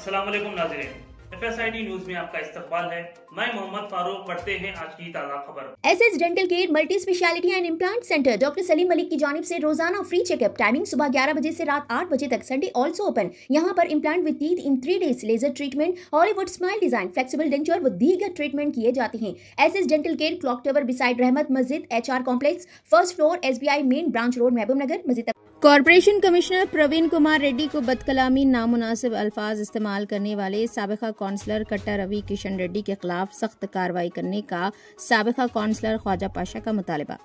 अस्सलाम वालेकुम नाज़रीन, FSID न्यूज में आपका इस्तकबाल है। मैं मोहम्मद फारूक। पढ़ते हैं आज की ताज़ा खबर। SS dental care multi speciality and implant centre doctor Salim Malik की जानिब से रोजाना फ्री चेकअप। टाइमिंग सुबह 11 बजे से रात 8 बजे तक। Sunday also open. यहाँ पर implant with teeth in 3 days, laser treatment, Hollywood smile design, flexible denture व दीगर ट्रीटमेंट किए जाते हैं। SS dental care, clock tower beside Rahmat Masjid, HR complex, first floor, SBI main branch road, Mahbub Nagar. मस्जिद कॉर्पोरेशन कमिश्नर प्रवीण कुमार रेड्डी को बदकलामी, नामुनासिब अल्फाज इस्तेमाल करने वाले साबिका कौंसलर कट्टा रवि किशन रेड्डी के खिलाफ सख्त कार्रवाई करने का साबिका कौंसलर ख्वाजा पाशा का मुतालबा।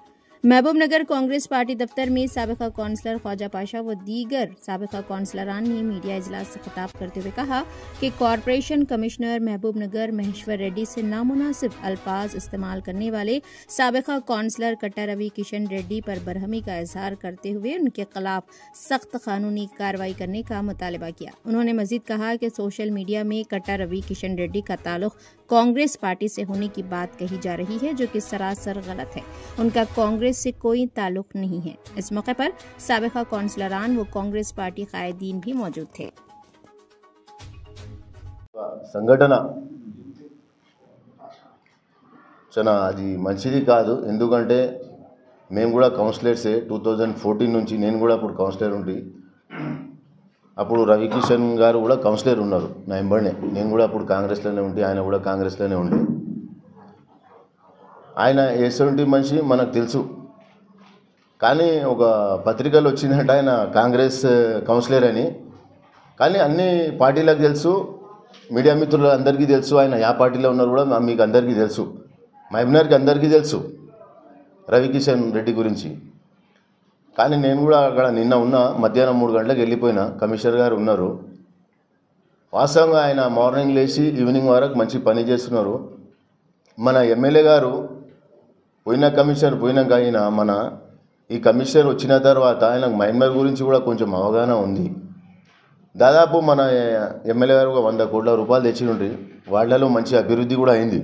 महबूब नगर कांग्रेस पार्टी दफ्तर में साबिका कौंसलर ख्वाजा पाशा व दीगर साबिका कौंसलरान ने मीडिया इजलास से खिताब करते हुए कहा कि कॉर्पोरेशन कमिश्नर महबूब नगर महेश्वर रेड्डी से नामुनासिब अल्फाज इस्तेमाल करने वाले साबिका कौंसलर कट्टा रवि किशन रेड्डी पर बरहमी का इजहार करते हुए उनके खिलाफ सख्त कानूनी कार्रवाई करने का मुतालबा किया। उन्होंने मजीद कहा कि सोशल मीडिया में कट्टा रवि किशन रेड्डी का ताल्लुक कांग्रेस पार्टी से होने की बात कही जा रही है, जो कि सरासर गलत है। उनका कांग्रेस से कोई ताल्लुक नहीं है। इस मौके पर साबिका कौंसलरान व कांग्रेस पार्टी कायदीन भी मौजूद थे। సంఘటన చాలా అది మంచిది కాదు. ఎందుకంటే మేము కూడా కౌన్సిలర్సే. 2014 నుంచి నేను కూడా అప్పుడు కౌన్సిలర్ ఉండి, అప్పుడు రవికిషన్ గారు కూడా కౌన్సిలర్ ఉన్నారు నా ఎంబడినే. నేను కూడా అప్పుడు కాంగ్రెస్లోనే ఉండి, ఆయన కూడా కాంగ్రెస్లోనే ఉండి. ఆయన ఎటువంటి మనిషి మనకు తెలుసు. కానీ ఒక పత్రికలు వచ్చిందంటే ఆయన కాంగ్రెస్ కౌన్సిలర్ అని. కానీ అన్ని పార్టీలకు తెలుసు, మీడియా మిత్రులు అందరికీ తెలుసు ఆయన యా పార్టీలో ఉన్నారు కూడా మీకు అందరికీ తెలుసు. మహబూబ్నగర్కి అందరికీ తెలుసు రవికిషన్ రెడ్డి గురించి. కానీ నేను కూడా అక్కడ నిన్న ఉన్న మధ్యాహ్నం 3 గంటలకు వెళ్ళిపోయినా. కమిషనర్ గారు ఉన్నారు. వాస్తవంగా ఆయన మార్నింగ్ లేచి ఈవినింగ్ వరకు మంచి పని చేస్తున్నారు. మన ఎమ్మెల్యే గారు కమిషనర్ పోయినాక ఆయన ఈ కమిషనర్ వచ్చిన తర్వాత ఆయనకు మహబూబ్నగర్ గురించి కూడా కొంచెం అవగాహన ఉంది. దాదాపు మన ఎమ్మెల్యే గారు 100 కోట్ల రూపాయలు తెచ్చి ఉండి వాళ్ళలో మంచి అభివృద్ధి కూడా అయింది.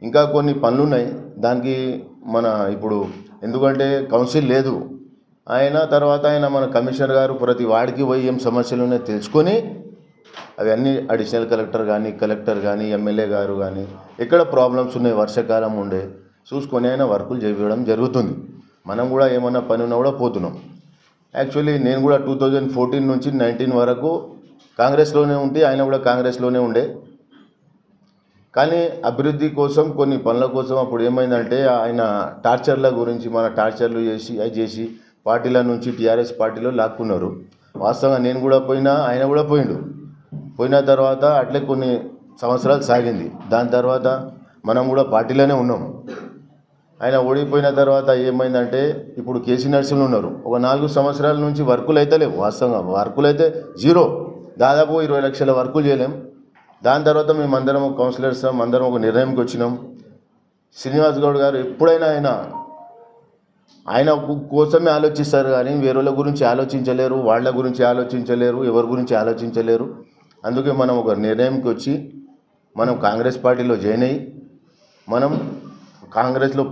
ఇంకా కొన్ని పనులు ఉన్నాయి దానికి ఇప్పుడు ఎందుకంటే కౌన్సిల్ లేదు. ఆయన మన కమిషనర్ గారు ప్రతి వాడికి పోయి ఏం సమస్యలు ఉన్నాయో తెలుసుకొని అవన్నీ అడిషనల్ కలెక్టర్ కానీ ఎమ్మెల్యే గారు కానీ ఎక్కడ ప్రాబ్లమ్స్ ఉన్నాయి వర్షాకాలం ఉండే చూసుకొని ఆయన వర్కులు చేయడం జరుగుతుంది. మనం కూడా ఏమన్నా పని ఉన్నా కూడా పోతున్నాం. యాక్చువల్లీ నేను కూడా 2014 నుంచి 19 వరకు కాంగ్రెస్లోనే ఉండి, ఆయన కూడా కాంగ్రెస్లోనే ఉండే. కానీ అభివృద్ధి కోసం కొన్ని పనుల కోసం అప్పుడు ఏమైందంటే ఆయన టార్చర్ల గురించి మన టార్చర్లు చేసి పార్టీల నుంచి టీఆర్ఎస్ పార్టీలో లాక్కున్నారు. వాస్తవంగా నేను కూడా పోయినా, ఆయన కూడా పోయిన తర్వాత అట్లే కొన్ని సంవత్సరాలు సాగింది. దాని తర్వాత మనం కూడా పార్టీలోనే ఉన్నాం. ఆయన ఓడిపోయిన తర్వాత ఏమైందంటే ఇప్పుడు కేసీ నరసింహులు ఉన్నారు. ఒక 4 సంవత్సరాల నుంచి వర్కులు అయితే లేవు. వాస్తవంగా వర్కులు అయితే జీరో. దాదాపు 20 లక్షల వర్కులు చేయలేం. దాని తర్వాత మేమందరం కౌన్సిలర్స్ అందరం ఒక నిర్ణయంకి వచ్చినాం. శ్రీనివాస్ గౌడ్ గారు ఎప్పుడైనా ఆయన కోసమే ఆలోచిస్తారు కానీ వేరేల గురించి ఆలోచించలేరు, వాళ్ళ గురించి ఆలోచించలేరు, ఎవరి గురించి ఆలోచించలేరు. అందుకే మనం ఒక నిర్ణయంకి వచ్చి మనం కాంగ్రెస్ పార్టీలో జాయిన్ అయ్యి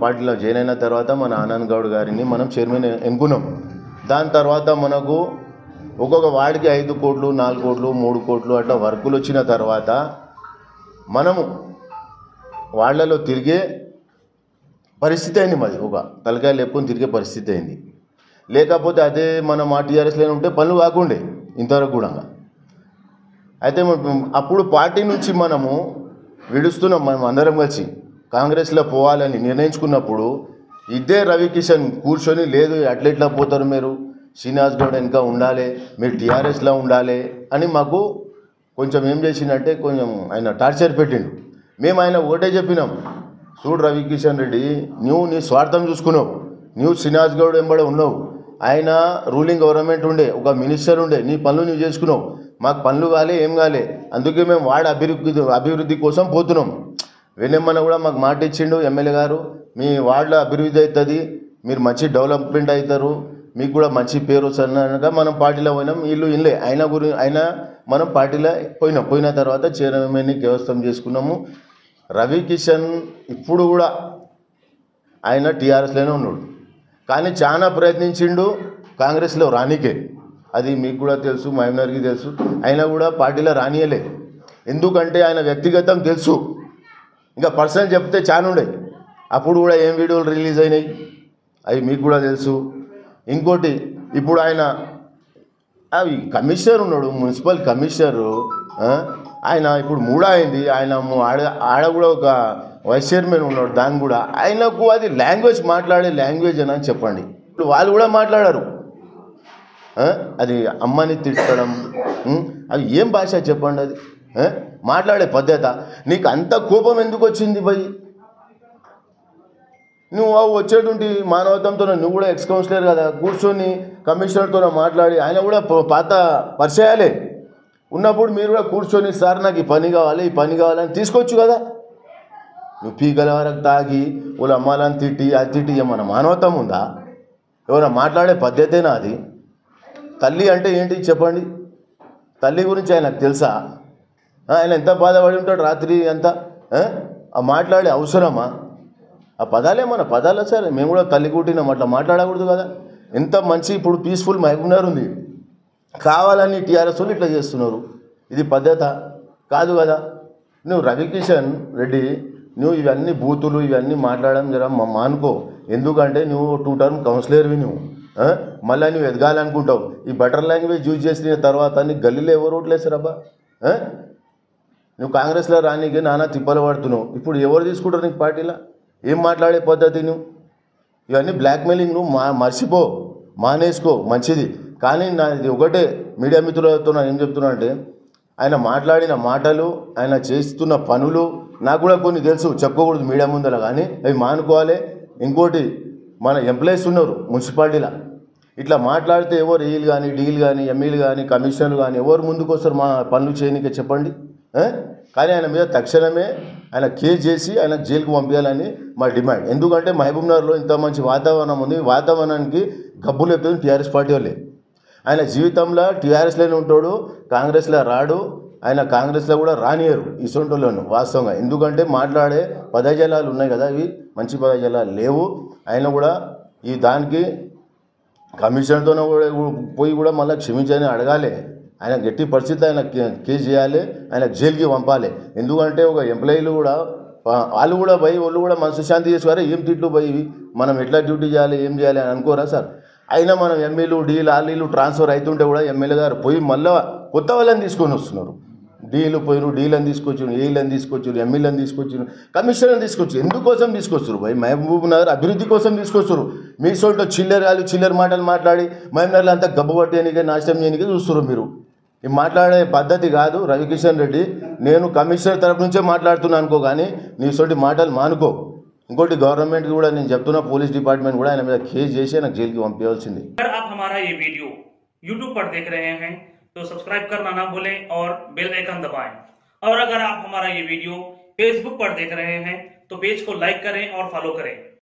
పార్టీలో జాయిన్ అయిన తర్వాత మన ఆనంద్ గౌడ్ గారిని మనం చైర్మన్ ఎన్నుకున్నాం. దాని తర్వాత మనకు ఒక్కొక్క వార్డుకి 5 కోట్లు 4 కోట్లు 3 కోట్లు అట్లా వర్కులు వచ్చిన తర్వాత మనము వాళ్లలో తిరిగే పరిస్థితి అయింది. మాది ఒక తలకాయలు లేపుకొని తిరిగే పరిస్థితి అయింది. లేకపోతే అదే మనం మా టీఆర్ఎస్లో ఉంటే పనులు కాకుండే ఇంతవరకు కూడా. అయితే అప్పుడు పార్టీ నుంచి మనము విడుస్తున్నాం. మనం అందరం కలిసి కాంగ్రెస్లో పోవాలని నిర్ణయించుకున్నప్పుడు ఇదే రవికిషన్ కూర్చొని లేదు అట్లెట్లా పోతారు మీరు, శ్రీనివాస్ గౌడ్ వెనుక ఉండాలి, మీరు టీఆర్ఎస్లో ఉండాలి అని మాకు కొంచెం ఏం చేసిందంటే కొంచెం ఆయన టార్చర్ పెట్టిండు. మేము ఆయన ఒకటే చెప్పినాం, చూడు రవికిషన్ రెడ్డి, నువ్వు నీ స్వార్థం చూసుకున్నావు, నువ్వు శ్రీనివాస్ గౌడ్ వెంబడే ఉన్నావు. ఆయన రూలింగ్ గవర్నమెంట్ ఉండే, ఒక మినిస్టర్ ఉండే, నీ పనులు నువ్వు చేసుకున్నావు. మాకు పనులు కాలే ఏం కాలే. అందుకే మేము వాడి అభివృద్ధి కోసం పోతున్నాం. వెన్నెమ్మన కూడా మాకు మాట ఇచ్చిండు ఎమ్మెల్యే గారు, మీ వార్డులో అభివృద్ధి అవుతుంది, మీరు మంచి డెవలప్మెంట్ అవుతారు, మీకు కూడా మంచి పేరు వస్తుందనగా మనం పార్టీలో పోయినాం. ఇల్లే ఆయన మనం పార్టీలో పోయిన తర్వాత చైర్మన్ని వ్యవస్థం చేసుకున్నాము. రవికిషన్ ఇప్పుడు కూడా ఆయన టీఆర్ఎస్లోనే ఉన్నాడు. కానీ చాలా ప్రయత్నించిండు కాంగ్రెస్లో రానికే. అది మీకు కూడా తెలుసు, మహబూబ్నగర్కి తెలుసు. అయినా కూడా పార్టీలో రానియలే. ఎందుకంటే ఆయన వ్యక్తిగతం తెలుసు. ఇంకా పర్సనల్ చెప్తే చాలా ఉండే. అప్పుడు కూడా ఏం వీడియోలు రిలీజ్ అయినాయి అవి మీకు కూడా తెలుసు. ఇంకోటి ఇప్పుడు ఆయన అవి కమిషనర్ ఉన్నాడు, మున్సిపల్ కమిషనరు. ఆయన ఇప్పుడు మూడా అయింది. ఆయన ఆడ కూడా ఒక వైస్ చైర్మన్ ఉన్నాడు. దాన్ని కూడా ఆయనకు అది లాంగ్వేజ్ మాట్లాడే లాంగ్వేజ్ అని చెప్పండి. ఇప్పుడు వాళ్ళు కూడా మాట్లాడారు. అది అమ్మని తిట్టడం అది ఏం భాష చెప్పండి. అది మాట్లాడే పద్ధత. నీకు అంత కోపం ఎందుకు వచ్చింది భయ్? నువ్వు వచ్చేటువంటి మానవతంతో నువ్వు కూడా ఎక్స్ కౌన్సిలర్ కదా, కూర్చొని కమిషనర్తో మాట్లాడి ఆయన కూడా పాత పరిచయాలే ఉన్నప్పుడు మీరు కూడా కూర్చొని సార్ నాకు ఈ పని కావాలని తీసుకోవచ్చు కదా. నువ్వు పీకల వరకు తాగి వాళ్ళు అమ్మాలని తిట్టి అది తిట్టి ఏమన్నా మానవతం ఉందా? ఎవరైనా మాట్లాడే పద్ధతేనా అది? తల్లి అంటే ఏంటి చెప్పండి. తల్లి గురించి ఆయనకు తెలుసా? ఆయన ఎంత బాధపడి ఉంటాడు రాత్రి అంతా. ఆ మాట్లాడే అవసరమా? ఆ పదాలే మన పదాలే సార్. మేము కూడా తల్లి కుట్టినాం, అట్లా మాట్లాడకూడదు కదా. ఎంత మంచి ఇప్పుడు పీస్ఫుల్ మహబూబ్నగర్ ఉంది, కావాలని టీఆర్ఎస్ వాళ్ళు ఇట్లా చేస్తున్నారు. ఇది పద్ధత కాదు కదా. నువ్వు రవికిషన్ రెడ్డి నువ్వు ఇవన్నీ బూతులు ఇవన్నీ మాట్లాడడం జర మానుకో. ఎందుకంటే నువ్వు 2 టర్మ్ కౌన్సిలర్వి. నువ్వు మళ్ళీ నువ్వు ఎదగాలనుకుంటావు. ఈ బటర్ లాంగ్వేజ్ యూజ్ చేసిన తర్వాత నీ గల్లీలో ఎవరు ఓట్లేసారబ్బా? నువ్వు కాంగ్రెస్లో రానీకి నానా తిప్పలు పడుతున్నావు. ఇప్పుడు ఎవరు తీసుకుంటారు నీకు పార్టీలో? ఏం మాట్లాడే పద్ధతి నువ్వు? ఇవన్నీ బ్లాక్మెయిలింగ్ నువ్వు మర్చిపో, మానేసుకో, మంచిది. కానీ నా ఇది ఒకటే మీడియా మిత్రులతో నేను ఏం చెప్తున్నా అంటే, ఆయన మాట్లాడిన మాటలు, ఆయన చేస్తున్న పనులు నాకు కూడా కొన్ని తెలుసు, చెప్పుకోకూడదు మీడియా ముందర, కానీ అవి మానుకోవాలి. ఇంకోటి మన ఎంప్లాయీస్ ఉన్నారు మున్సిపాలిటీలో, ఇట్లా మాట్లాడితే ఎవరు ఈలు కానీ డీలు కానీ ఎంఈలు కానీ కమిషనర్లు కానీ ఎవరు ముందుకు వస్తారు మా పనులు చేయనికే చెప్పండి? కానీ ఆయన మీద తక్షణమే ఆయన కేసు చేసి ఆయన జైలుకు పంపించాలని మా డిమాండ్. ఎందుకంటే మహబూబ్నగర్లో ఇంత మంచి వాతావరణం ఉంది. వాతావరణానికి గబ్బులు చెప్తుంది టీఆర్ఎస్ పార్టీ వాళ్ళే. ఆయన జీవితంలో టీఆర్ఎస్లోనే ఉంటాడు, కాంగ్రెస్లో రాడు. ఆయన కాంగ్రెస్లో కూడా రానియరు ఇసొంటోళ్ళను వాస్తవంగా. ఎందుకంటే మాట్లాడే పదజాలాలు ఉన్నాయి కదా, ఇవి మంచి పదజాలాలు లేవు. ఆయన కూడా ఈ దానికి కమిషనర్తోనే కూడా పోయి కూడా మళ్ళీ క్షమించని అడగాలి. ఆయన గట్టి పరిస్థితి ఆయన కేసు చేయాలి, ఆయన జైలుకి పంపాలి. ఎందుకంటే ఒక ఎంప్లాయీలు కూడా వాళ్ళు కూడా వాళ్ళు కూడా మనసు శాంతి చేసుకోవాలి. ఏం తిట్లు ఇవి మనం ఎట్లా డ్యూటీ చేయాలి ఏం చేయాలి అని అనుకోరా సార్? అయినా మనం ఎమ్మెల్యేలు డీలు ఆలీలు ట్రాన్స్ఫర్ అవుతుంటే కూడా ఎమ్మెల్యే గారు పోయి మళ్ళీ కొత్త వాళ్ళని తీసుకొని వస్తున్నారు. డీలు పోయిన డీలని తీసుకొచ్చారు, ఏళ్ళని తీసుకొచ్చారు, ఎమ్మెల్యేని తీసుకొచ్చారు, కమిషనర్ని తీసుకొచ్చారు. ఎందుకోసం తీసుకొస్తారు భయ్? మహబూబ్నగర్ అభివృద్ధి కోసం తీసుకొస్తారు. మీ సోట్లో చిల్లర మాటలు మాట్లాడి మహబూబ్నగర్లో అంతా గబ్బగొట్టేనికే నాశనం చేయనికే చూస్తారు మీరు. ఈ మాట్లాడే పద్ధతి కాదు రవికిషన్ రెడ్డి. నేను కమిషనర్ తరపు నుంచే మాట్లాడుతున్నా అనుకో, కానీ నీ సోటి మాటలు మానుకో. ఇంకోటి గవర్నమెంట్ కూడా నేను చెప్తున్నా, పోలీస్ డిపార్ట్మెంట్ కూడా ఆయన మీద కేసు చేసి నాకు జైలుకి పంపించాల్సింది. अगर आप हमारा ये वीडियो YouTube पर देख रहे हैं तो सब्सक्राइब करना ना भूलें और बेल आइकन दबाएं। और अगर आप हमारा ये वीडियो Facebook पर देख रहे हैं तो पेज को लाइक करें और फॉलो करें।